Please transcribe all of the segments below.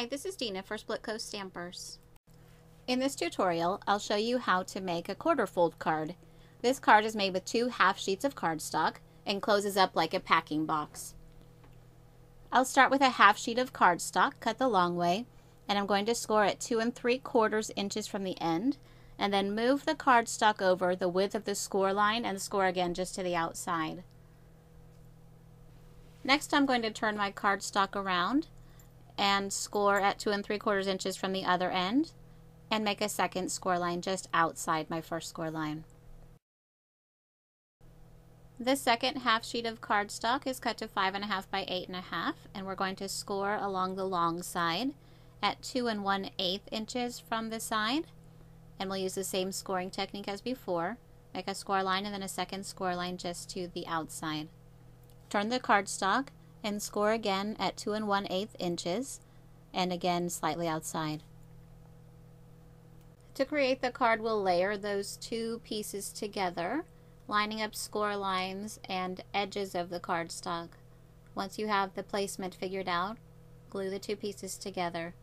Hi, this is Dina for Splitcoaststampers. In this tutorial, I'll show you how to make a quarter fold card. This card is made with 2 half sheets of cardstock and closes up like a packing box. I'll start with a half sheet of cardstock, cut the long way, and I'm going to score at 2 3/4 inches from the end, and then move the cardstock over the width of the score line and score again just to the outside. Next, I'm going to turn my cardstock around and score at 2 3/4 inches from the other end and make a second score line just outside my first score line. The second half sheet of cardstock is cut to 5.5 by 8.5, and we're going to score along the long side at 2 1/8 inches from the side, and we'll use the same scoring technique as before. Make a score line and then a second score line just to the outside. Turn the cardstock and score again at 2 1/8 inches and again slightly outside. To create the card, we'll layer those 2 pieces together, lining up score lines and edges of the cardstock. Once you have the placement figured out, glue the 2 pieces together.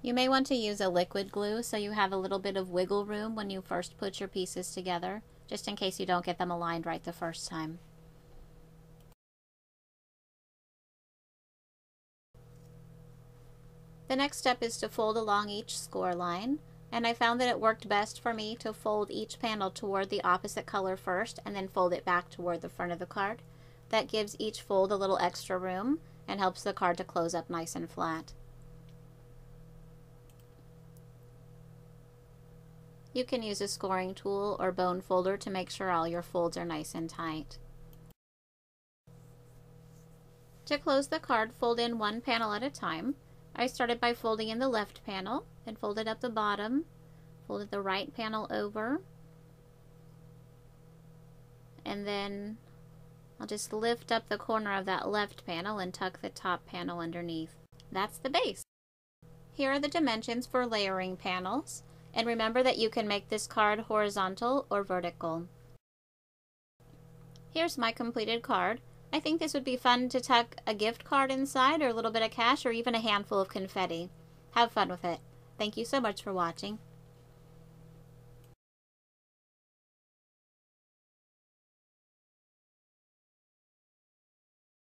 You may want to use a liquid glue so you have a little bit of wiggle room when you first put your pieces together, just in case you don't get them aligned right the first time. The next step is to fold along each score line, and I found that it worked best for me to fold each panel toward the opposite color first and then fold it back toward the front of the card. That gives each fold a little extra room and helps the card to close up nice and flat. You can use a scoring tool or bone folder to make sure all your folds are nice and tight. To close the card, fold in 1 panel at a time. I started by folding in the left panel, then folded up the bottom, folded the right panel over, and then I'll just lift up the corner of that left panel and tuck the top panel underneath. That's the base. Here are the dimensions for layering panels. And remember that you can make this card horizontal or vertical. Here's my completed card. I think this would be fun to tuck a gift card inside, or a little bit of cash, or even a handful of confetti. Have fun with it. Thank you so much for watching.